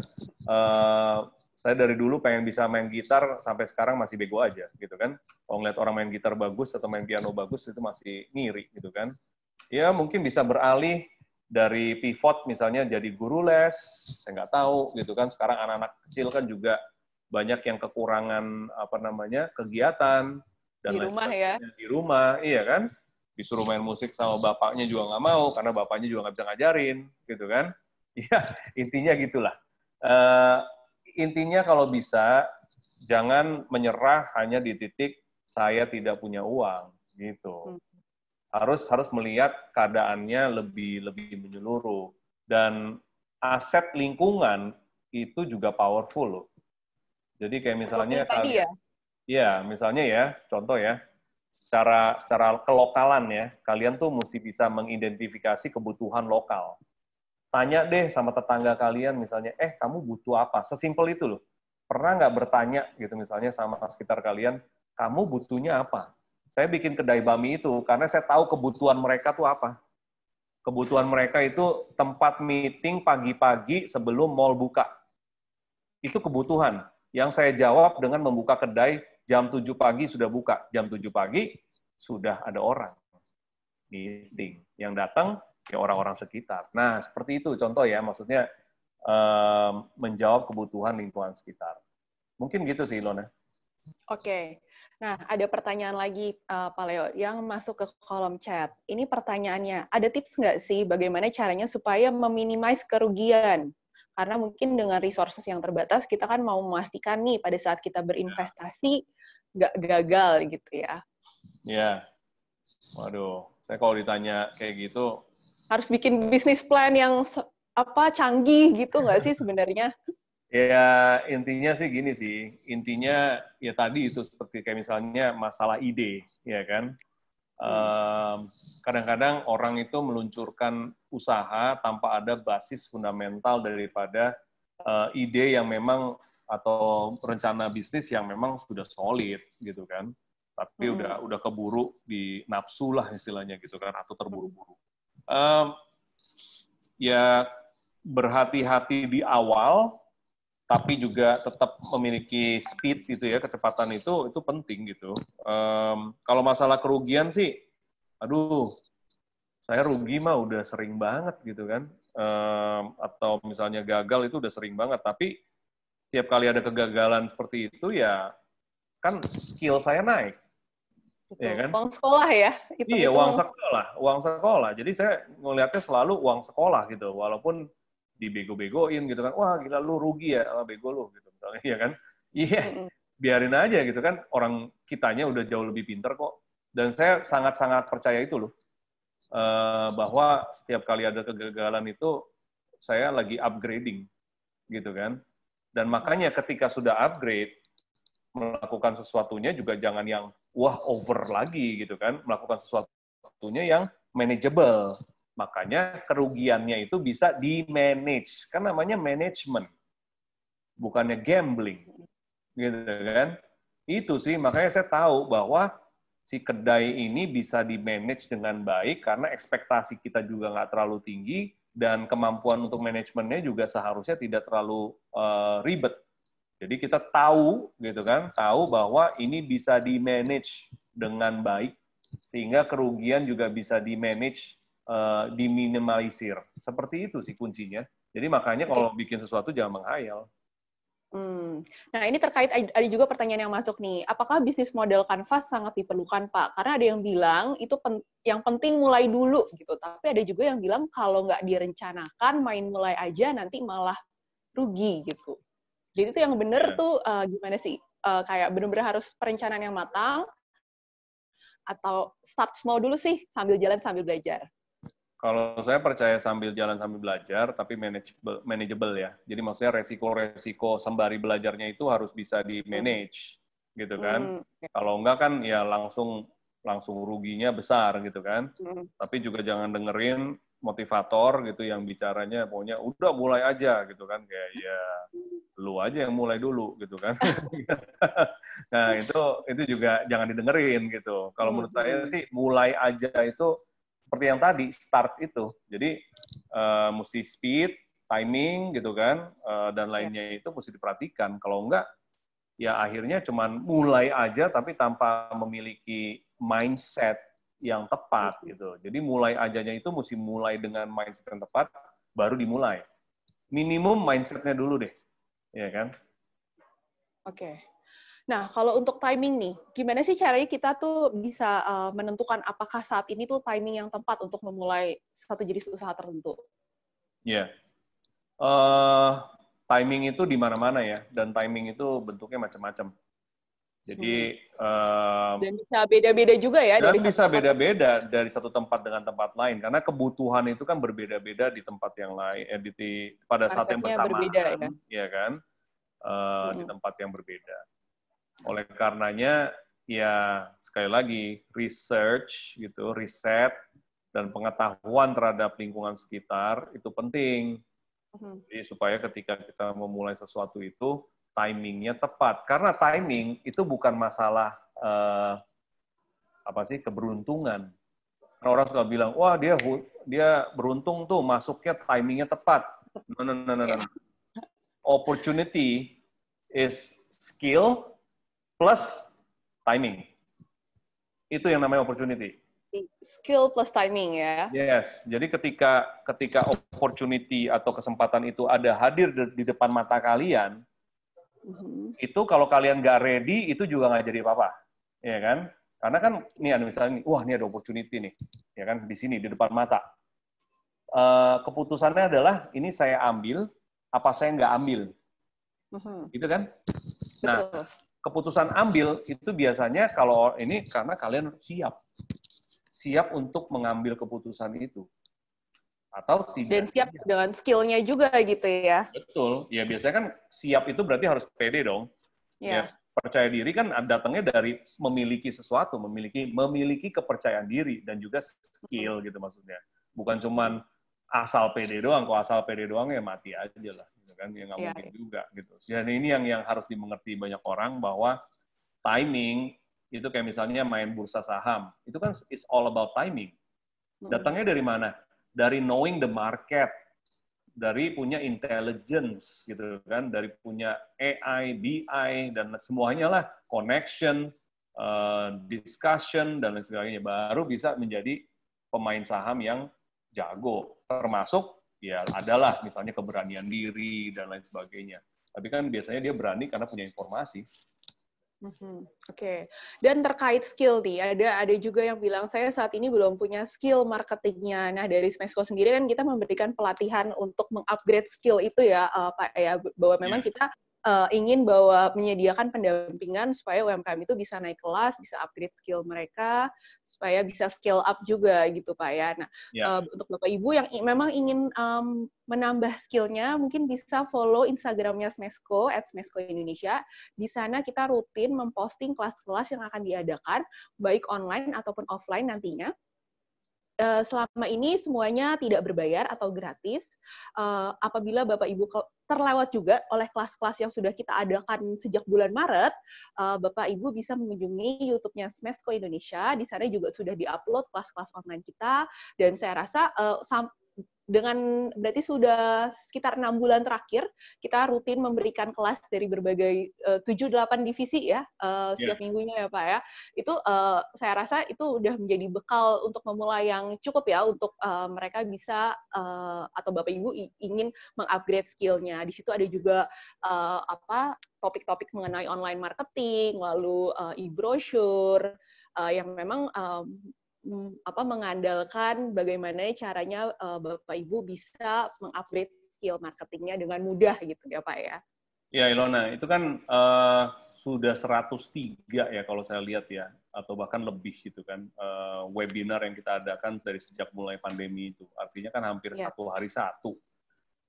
Saya dari dulu pengen bisa main gitar, sampai sekarang masih bego aja, gitu kan? Kalau ngeliat orang main gitar bagus atau main piano bagus, itu masih ngiri, gitu kan? Ya, mungkin bisa beralih dari pivot misalnya jadi guru les, saya nggak tahu gitu kan. Sekarang anak-anak kecil kan juga banyak yang kekurangan kegiatan dan Di lain rumah sebagainya di rumah, iya kan? Disuruh main musik sama bapaknya juga nggak mau karena bapaknya juga nggak bisa ngajarin, gitu kan? Iya, intinya gitulah. Intinya kalau bisa jangan menyerah hanya di titik saya tidak punya uang, gitu. Harus melihat keadaannya lebih menyeluruh, dan aset lingkungan itu juga powerful loh. Jadi kayak misalnya tadi kalian, ya misalnya ya contoh ya, secara kelokalan ya, kalian tuh mesti bisa mengidentifikasi kebutuhan lokal. Tanya deh sama tetangga kalian misalnya, kamu butuh apa? Sesimpel itu loh. Pernah nggak bertanya gitu misalnya sama sekitar kalian, kamu butuhnya apa? Saya bikin kedai bami itu karena saya tahu kebutuhan mereka tuh apa. Kebutuhan mereka itu tempat meeting pagi-pagi sebelum mall buka. Itu kebutuhan. Yang saya jawab dengan membuka kedai jam 7 pagi sudah buka. Jam 7 pagi sudah ada orang meeting. Yang datang ya orang-orang sekitar. Nah, seperti itu contoh ya, maksudnya menjawab kebutuhan lingkungan sekitar. Mungkin gitu sih, Ilona. Oke. Nah, ada pertanyaan lagi, Pak Leo, yang masuk ke kolom chat. Ini pertanyaannya, ada tips nggak sih bagaimana caranya supaya meminimais kerugian? Karena mungkin dengan resources yang terbatas, kita kan mau memastikan nih pada saat kita berinvestasi, nggak gagal gitu ya. Ya, waduh, saya kalau ditanya kayak gitu, harus bikin bisnis plan yang canggih gitu nggak sih sebenarnya? ya intinya sih gini sih, intinya ya tadi itu seperti kayak misalnya masalah ide, ya kan. Kadang-kadang orang itu meluncurkan usaha tanpa ada basis fundamental daripada ide yang memang atau rencana bisnis yang memang sudah solid gitu kan. Tapi udah keburu di nafsu lah istilahnya gitu kan, atau terburu-buru. Ya berhati-hati di awal, tapi juga tetap memiliki speed gitu ya, kecepatan itu penting gitu. Kalau masalah kerugian sih, aduh, saya rugi mah udah sering banget gitu kan. Atau misalnya gagal itu udah sering banget, tapi tiap kali ada kegagalan seperti itu ya kan skill saya naik. Betul. Ya kan? Uang sekolah ya? Iya, uang sekolah. Jadi saya ngelihatnya selalu uang sekolah gitu, walaupun dibego-begoin gitu kan, wah gila lu rugi ya, bego lu gitu misalnya, ya kan? Iya, biarin aja gitu kan, orang kitanya udah jauh lebih pinter kok. Dan saya sangat-sangat percaya itu loh, bahwa setiap kali ada kegagalan itu, saya lagi upgrading gitu kan. Dan makanya ketika sudah upgrade, melakukan sesuatunya juga jangan yang wah over lagi gitu kan, melakukan sesuatunya yang manageable. Makanya kerugiannya itu bisa di-manage, kan namanya manajemen, bukannya gambling, gitu kan. Itu sih, makanya saya tahu bahwa si kedai ini bisa di-manage dengan baik, karena ekspektasi kita juga nggak terlalu tinggi, dan kemampuan untuk manajemennya juga seharusnya tidak terlalu ribet. Jadi kita tahu gitu kan, tahu bahwa ini bisa di-manage dengan baik sehingga kerugian juga bisa di-manage, diminimalisir. Seperti itu sih kuncinya. Jadi makanya kalau bikin sesuatu jangan menghayal. Nah, ini terkait ada juga pertanyaan yang masuk nih. Apakah bisnis model kanvas sangat diperlukan, Pak? Karena ada yang bilang itu yang penting mulai dulu gitu. Tapi ada juga yang bilang kalau nggak direncanakan, main mulai aja nanti malah rugi gitu. Jadi itu yang benar tuh gimana sih? Kayak benar-benar harus perencanaan yang matang atau start small dulu sih, sambil jalan sambil belajar? Kalau saya percaya sambil jalan sambil belajar, tapi manageable ya. Jadi maksudnya resiko-resiko sembari belajarnya itu harus bisa di-manage, gitu kan. Kalau enggak kan ya langsung ruginya besar gitu kan. Tapi juga jangan dengerin motivator gitu yang bicaranya pokoknya udah mulai aja gitu kan, kayak ya lu aja yang mulai dulu gitu kan. Nah, itu juga jangan didengerin gitu. Kalau menurut saya sih mulai aja itu seperti yang tadi, start itu. Jadi mesti speed, timing gitu kan, dan lainnya itu mesti diperhatikan. Kalau enggak, ya akhirnya cuman mulai aja tapi tanpa memiliki mindset yang tepat gitu. Jadi mulai ajanya itu mesti mulai dengan mindset yang tepat, baru dimulai. Minimum mindset-nya dulu deh, ya kan? Oke. Nah, kalau untuk timing nih, gimana sih caranya kita tuh bisa menentukan apakah saat ini tuh timing yang tepat untuk memulai satu jenis usaha tertentu? Iya. Timing itu di mana-mana ya, dan timing itu bentuknya macam-macam. Jadi dan bisa beda-beda juga ya dan dari bisa beda-beda dari satu tempat dengan tempat lain, karena kebutuhan itu kan berbeda-beda di tempat yang lain, pada saat yang bersamaan, berbeda, ya kan, di tempat yang berbeda. Oleh karenanya, ya sekali lagi research gitu, riset dan pengetahuan terhadap lingkungan sekitar itu penting. Jadi supaya ketika kita memulai sesuatu itu timingnya tepat, karena timing itu bukan masalah keberuntungan. Karena orang suka bilang, wah dia beruntung tuh masuknya timingnya tepat. No. Opportunity is skill plus timing. Itu yang namanya opportunity. Skill plus timing ya. Yes. Jadi ketika opportunity atau kesempatan itu ada hadir di depan mata kalian, itu kalau kalian nggak ready, itu juga nggak jadi apa-apa. Ya kan? Karena kan misalnya, wah ini ada opportunity nih, ya kan, di sini di depan mata. Keputusannya adalah ini saya ambil, apa saya nggak ambil, gitu kan? Nah, keputusan ambil itu biasanya kalau ini karena kalian siap untuk mengambil keputusan itu, atau tidak. Dan siap dengan skill-nya juga gitu ya. Betul, ya biasanya kan siap itu berarti harus pede dong. Ya. Percaya diri kan datangnya dari memiliki sesuatu, memiliki kepercayaan diri dan juga skill gitu maksudnya. Bukan cuman asal pede doang, kalau asal pede doang ya mati aja lah. Gitu. kan, ya nggak Iya. mungkin juga gitu. Dan ini yang harus dimengerti banyak orang bahwa timing itu kayak misalnya main bursa saham, itu kan it's all about timing. Datangnya dari mana? Dari knowing the market, dari punya intelligence gitu kan, dari punya AI, BI dan semuanya lah, connection, discussion dan lain sebagainya, baru bisa menjadi pemain saham yang jago. Termasuk ya adalah misalnya keberanian diri dan lain sebagainya. Tapi kan biasanya dia berani karena punya informasi. Oke. Dan terkait skill nih, ada juga yang bilang saya saat ini belum punya skill marketingnya. Nah, dari Smesco sendiri kan kita memberikan pelatihan untuk mengupgrade skill itu ya, Pak ya, bahwa memang kita ingin menyediakan pendampingan supaya UMKM itu bisa naik kelas, bisa upgrade skill mereka, supaya bisa scale up juga gitu Pak ya. Nah, untuk Bapak Ibu yang memang ingin menambah skillnya, mungkin bisa follow Instagramnya Smesco @smescoindonesia. Di sana kita rutin memposting kelas-kelas yang akan diadakan, baik online ataupun offline nantinya. Selama ini semuanya tidak berbayar atau gratis. Apabila Bapak Ibu terlewat juga oleh kelas-kelas yang sudah kita adakan sejak bulan Maret, Bapak Ibu bisa mengunjungi YouTube-nya Smesco Indonesia. Di sana juga sudah diupload kelas-kelas online kita, dan saya rasa dengan berarti sudah sekitar 6 bulan terakhir kita rutin memberikan kelas dari berbagai 7-8 divisi ya setiap minggunya ya Pak ya. Itu saya rasa itu udah menjadi bekal untuk memulai yang cukup ya untuk mereka bisa atau Bapak Ibu ingin mengupgrade skill-nya. Di situ ada juga topik-topik mengenai online marketing, lalu e-brochure yang memang mengandalkan bagaimana caranya Bapak Ibu bisa mengupgrade skill marketingnya dengan mudah gitu ya Pak ya. Ya Ilona, itu kan sudah 103 ya kalau saya lihat ya, atau bahkan lebih gitu kan, webinar yang kita adakan dari sejak mulai pandemi itu. Artinya kan hampir satu hari satu.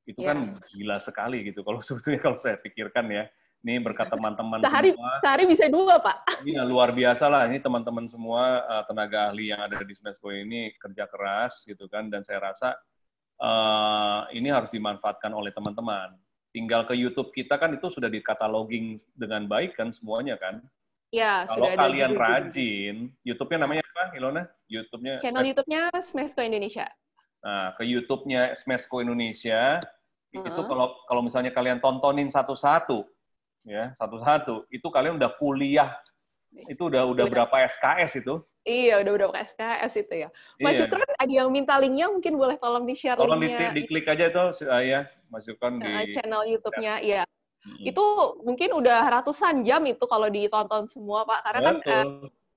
Itu kan gila sekali gitu kalau sebetulnya kalau saya pikirkan ya. Ini berkat teman-teman semua. Sehari bisa 2, Pak. Iya, luar biasa lah. Ini teman-teman semua tenaga ahli yang ada di Smesco ini kerja keras gitu kan. Dan saya rasa ini harus dimanfaatkan oleh teman-teman. Tinggal ke YouTube kita kan itu sudah dikataloging dengan baik kan semuanya kan. Ya, kalau sudah kalian ada rajin, YouTube-nya namanya apa, Ilona? YouTube-nya channel YouTube-nya Smesco Indonesia. Nah, ke YouTube-nya Smesco Indonesia, itu kalau misalnya kalian tontonin satu-satu, ya satu-satu, itu kalian udah kuliah, itu udah berapa SKS itu? Iya, udah berapa SKS itu ya. Mas Syukron ada yang minta linknya, mungkin boleh tolong di-share linknya. Tolong diklik aja itu, ya, Mas Syukron di channel YouTube-nya, iya. Itu mungkin udah ratusan jam itu kalau ditonton semua, Pak. Karena kan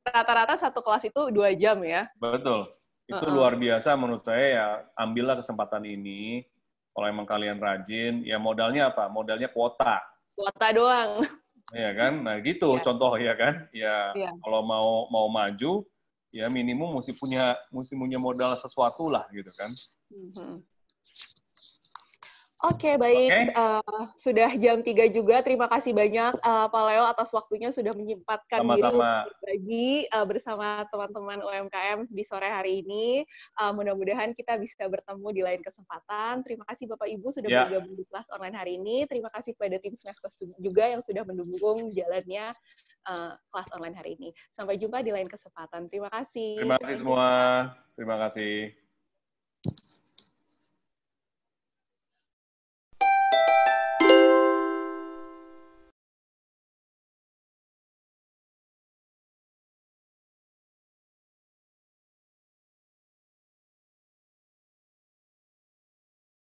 rata-rata satu kelas itu 2 jam ya. Betul. Itu luar biasa menurut saya ya, ambillah kesempatan ini. Kalau emang kalian rajin, ya modalnya apa? Modalnya kuota. Kuota doang. Iya kan? Nah gitu contoh ya kan? Ya kalau mau maju, ya minimum mesti punya modal sesuatu lah gitu kan. Oke, baik. Sudah jam 3 juga. Terima kasih banyak Pak Leo atas waktunya sudah menyempatkan diri untuk berbagi bersama teman-teman UMKM di sore hari ini. Mudah-mudahan kita bisa bertemu di lain kesempatan. Terima kasih Bapak Ibu sudah bergabung di kelas online hari ini. Terima kasih kepada tim Smesco juga yang sudah mendukung jalannya kelas online hari ini. Sampai jumpa di lain kesempatan. Terima kasih. Terima kasih semua. Terima kasih.